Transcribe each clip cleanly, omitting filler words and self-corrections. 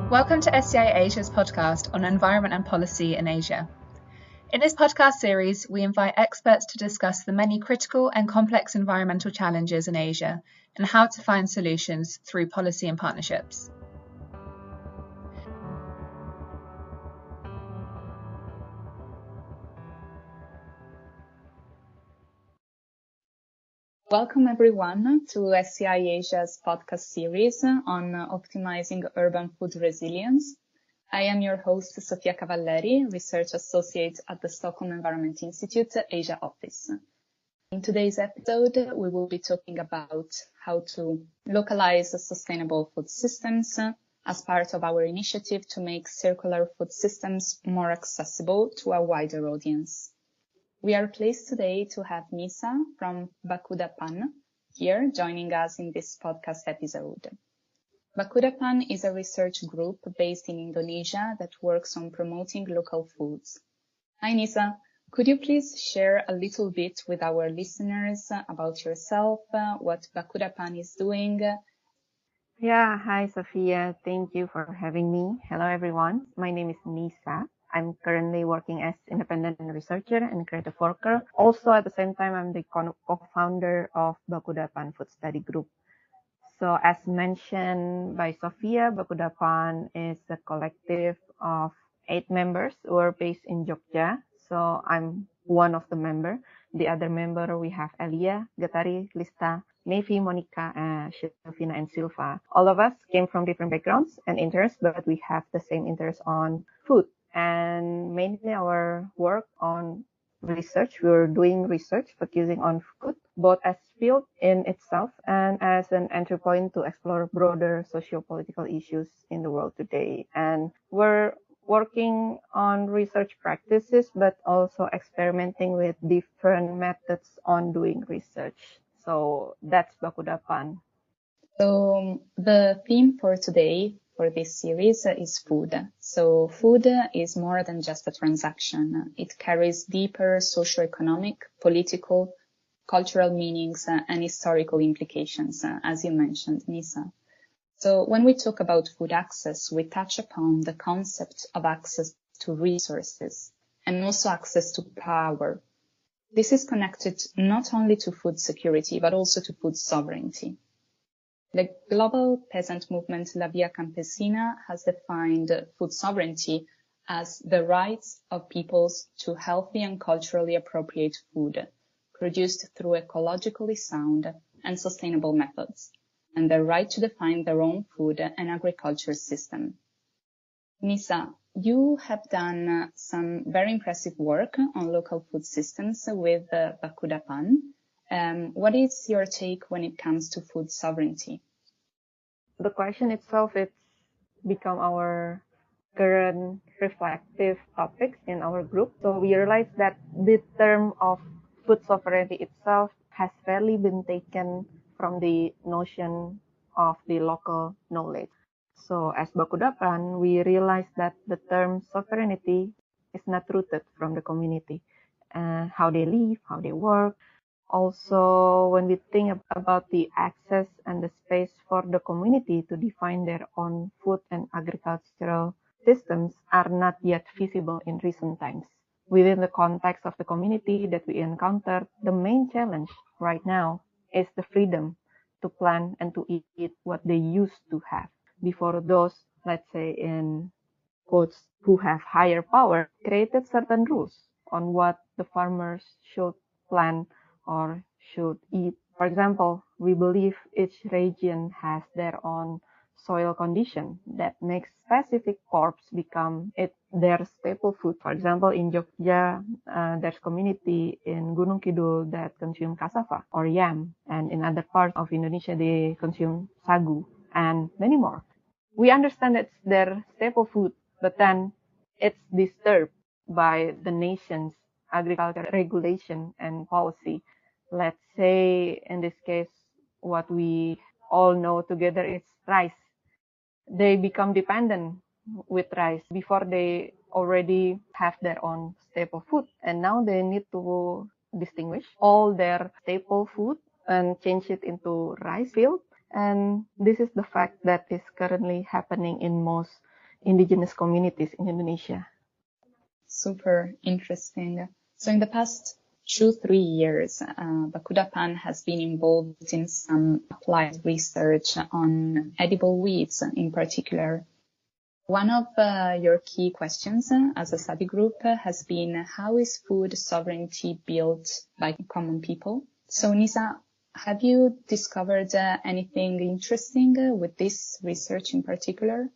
Welcome to SEI Asia's podcast on environment and policy in Asia. In this podcast series, we invite experts to discuss the many critical and complex environmental challenges in Asia and how to find solutions through policy and partnerships. Welcome everyone to SEI Asia's podcast series on optimizing urban food resilience. I am your host, Sofia Cavalleri, Research Associate at the Stockholm Environment Institute Asia Office. In today's episode, we will be talking about how to localize sustainable food systems as part of our initiative to make circular food systems more accessible to a wider audience. We are pleased today to have Nisa from Bakudapan here joining us in this podcast episode. Bakudapan is a research group based in Indonesia that works on promoting local foods. Hi Nisa, could you please share a little bit with our listeners about yourself, what Bakudapan is doing? Yeah, hi Sofia. Thank you for having me. Hello everyone. My name is Nisa. I'm currently working as independent researcher and creative worker. Also, at the same time, I'm the co-founder of Bakudapan Food Study Group. So, as mentioned by Sofia, Bakudapan is a collective of 8 members who are based in Jogja. So, I'm one of the members. The other member, we have Elia, Gatari, Lista, Nevi, Monica, Sylvina, and Silva. All of us came from different backgrounds and interests, but we have the same interest on food. And mainly our work on research, we're doing research focusing on food, both as field in itself and as an entry point to explore broader socio-political issues in the world today. And we're working on research practices, but also experimenting with different methods on doing research. So that's Bakudapan. So the theme for today, for this series, is food. So food is more than just a transaction. It carries deeper socio-economic, political, cultural meanings and historical implications, as you mentioned, Nisa. So when we talk about food access, we touch upon the concept of access to resources and also access to power. This is connected not only to food security, but also to food sovereignty. The global peasant movement La Via Campesina has defined food sovereignty as the rights of peoples to healthy and culturally appropriate food produced through ecologically sound and sustainable methods, and the right to define their own food and agriculture system. Nisa, you have done some very impressive work on local food systems with Bakudapan. What is your take when it comes to food sovereignty? The question itself, it's become our current reflective topics in our group. So we realized that the term of food sovereignty itself has fairly been taken from the notion of the local knowledge. So as Bakudapan, we realized that the term sovereignty is not rooted from the community and how they live, how they work. Also, when we think about the access and the space for the community to define their own food and agricultural systems are not yet feasible in recent times. Within the context of the community that we encounter, the main challenge right now is the freedom to plan and to eat what they used to have. Before those, let's say in quotes, who have higher power, created certain rules on what the farmers should plant or should eat. For example, we believe each region has their own soil condition that makes specific crops become their staple food. For example, in Jogja, there's community in Gunung Kidul that consume cassava or yam, and in other parts of Indonesia, they consume sagu and many more. We understand it's their staple food, but then it's disturbed by the nation's agriculture regulation and policy. Let's say, in this case, what we all know together is rice. They become dependent with rice before they already have their own staple food. And now they need to distinguish all their staple food and change it into rice field. And this is the fact that is currently happening in most indigenous communities in Indonesia. Super interesting. So in the past 2-3 years, Bakudapan has been involved in some applied research on edible weeds in particular. One of your key questions as a study group has been, how is food sovereignty built by common people? So Nisa, have you discovered anything interesting with this research in particular?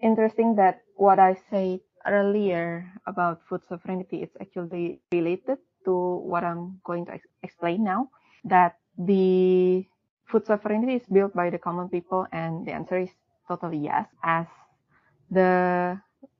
Interesting that what I said earlier about food sovereignty is actually related to what I'm going to explain now, that the food sovereignty is built by the common people, and the answer is totally yes, as the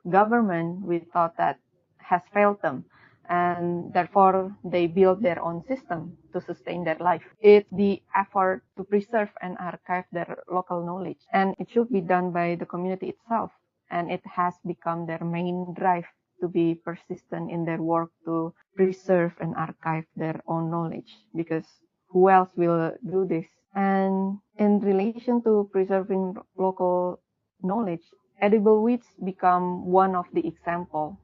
government, we thought, that has failed them, and therefore they build their own system to sustain their life. It's the effort to preserve and archive their local knowledge, and it should be done by the community itself, and it has become their main drive to be persistent in their work to preserve and archive their own knowledge, because who else will do this? And in relation to preserving local knowledge, edible weeds become one of the examples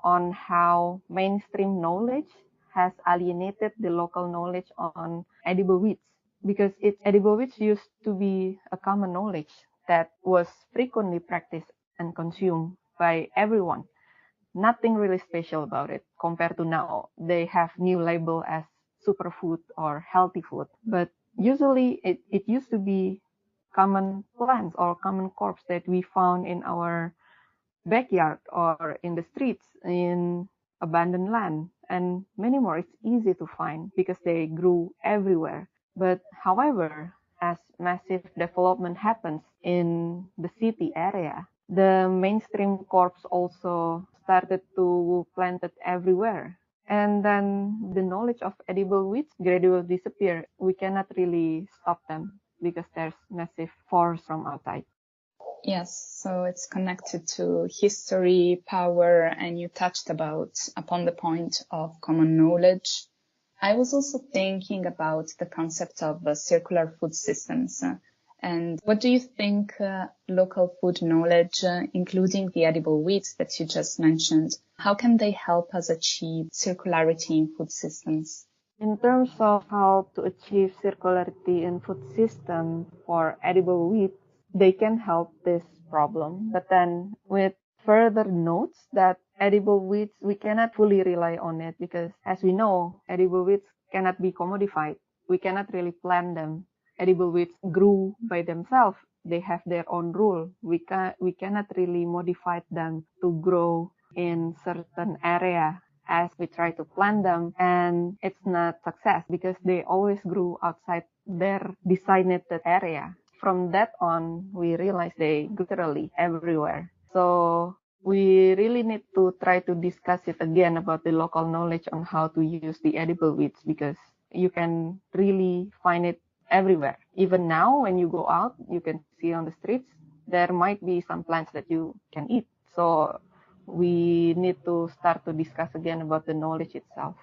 on how mainstream knowledge has alienated the local knowledge on edible weeds, because edible weeds used to be a common knowledge that was frequently practiced and consumed by everyone. Nothing really special about it compared to now. They have new label as superfood or healthy food, but usually it used to be common plants or common crops that we found in our backyard or in the streets, in abandoned land, and many more. It's easy to find because they grew everywhere. But however, as massive development happens in the city area, the mainstream crops also started to plant it everywhere. And then the knowledge of edible weeds gradually disappear. We cannot really stop them because there's massive force from outside. Yes, so it's connected to history, power, and you touched upon the point of common knowledge. I was also thinking about the concept of circular food systems. And what do you think local food knowledge, including the edible weeds that you just mentioned, how can they help us achieve circularity in food systems? In terms of how to achieve circularity in food system for edible weeds, they can help this problem, but then with further notes that edible weeds, we cannot fully rely on it, because as we know, edible weeds cannot be commodified. We cannot really plant them. Edible weeds grew by themselves. They have their own rule. We cannot really modify them to grow in certain area as we try to plant them, and it's not success because they always grew outside their designated area. From that on, we realized they grew literally everywhere. So we really need to try to discuss it again about the local knowledge on how to use the edible weeds, because you can really find it everywhere. Even now, when you go out, you can see on the streets, there might be some plants that you can eat. So we need to start to discuss again about the knowledge itself.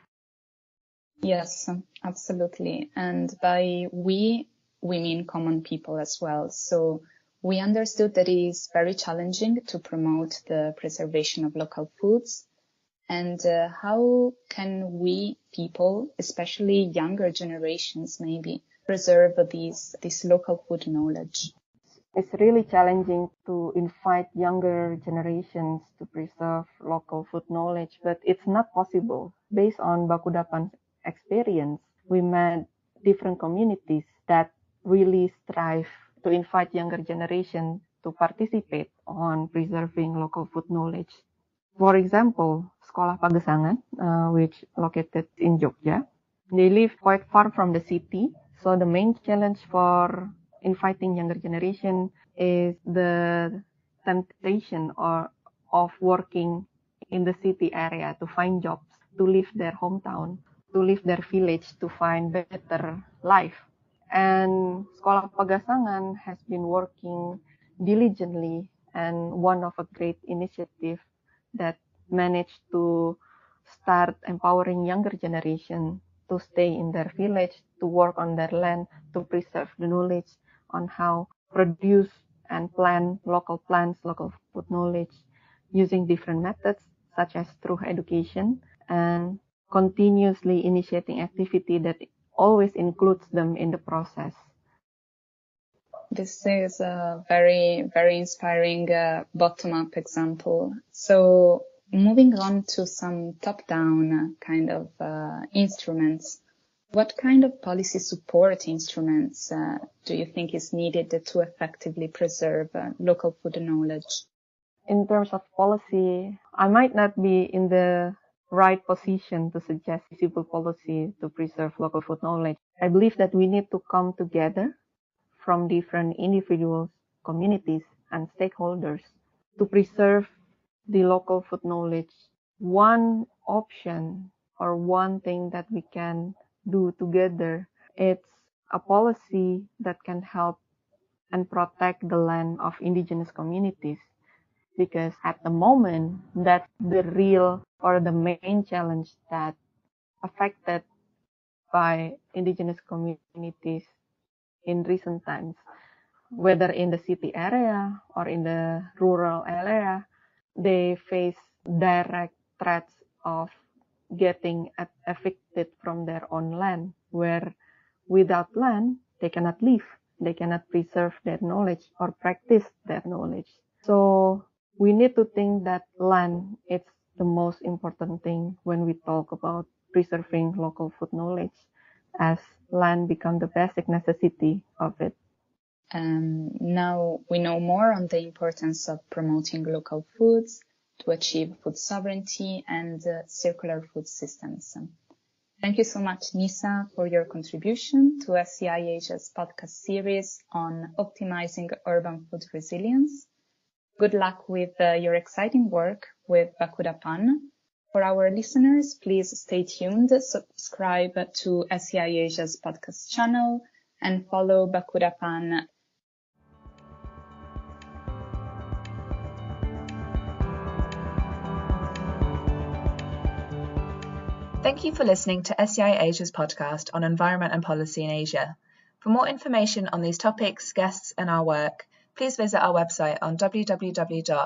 Yes, absolutely. And by we mean common people as well. So we understood that it is very challenging to promote the preservation of local foods. And how can we people, especially younger generations maybe, preserve this local food knowledge? It's really challenging to invite younger generations to preserve local food knowledge, but it's not possible. Based on Bakudapan's experience, we met different communities that really strive to invite younger generation to participate on preserving local food knowledge. For example, Sekolah Pagesangan, which located in Jogja, they live quite far from the city. So the main challenge for inviting younger generation is the temptation of working in the city area to find jobs, to leave their hometown, to leave their village to find better life. And Sekolah Pagesangan has been working diligently, and one of a great initiative that managed to start empowering younger generation to stay in their village, to work on their land, to preserve the knowledge on how produce and plan local plans, local food knowledge using different methods such as through education and continuously initiating activity that always includes them in the process. This is a very, very inspiring bottom-up example. So moving on to some top-down kind of instruments, what kind of policy support instruments do you think is needed to effectively preserve local food knowledge? In terms of policy, I might not be in the right position to suggest feasible policy to preserve local food knowledge. I believe that we need to come together from different individuals, communities, and stakeholders to preserve the local food knowledge. One option or one thing that we can do together, it's a policy that can help and protect the land of indigenous communities. Because at the moment, that's the real or the main challenge that affected by indigenous communities in recent times, whether in the city area or in the rural area. They face direct threats of getting evicted from their own land, where without land, they cannot live, they cannot preserve their knowledge or practice their knowledge. So we need to think that land is the most important thing when we talk about preserving local food knowledge, as land becomes the basic necessity of it. Now we know more on the importance of promoting local foods to achieve food sovereignty and circular food systems. Thank you so much, Nisa, for your contribution to SEI Asia's podcast series on optimizing urban food resilience. Good luck with your exciting work with Bakudapan. For our listeners, please stay tuned, subscribe to SEI Asia's podcast channel, and follow Bakudapan. Thank you for listening to SEI Asia's podcast on environment and policy in Asia. For more information on these topics, guests, and our work, please visit our website on www.sei.org.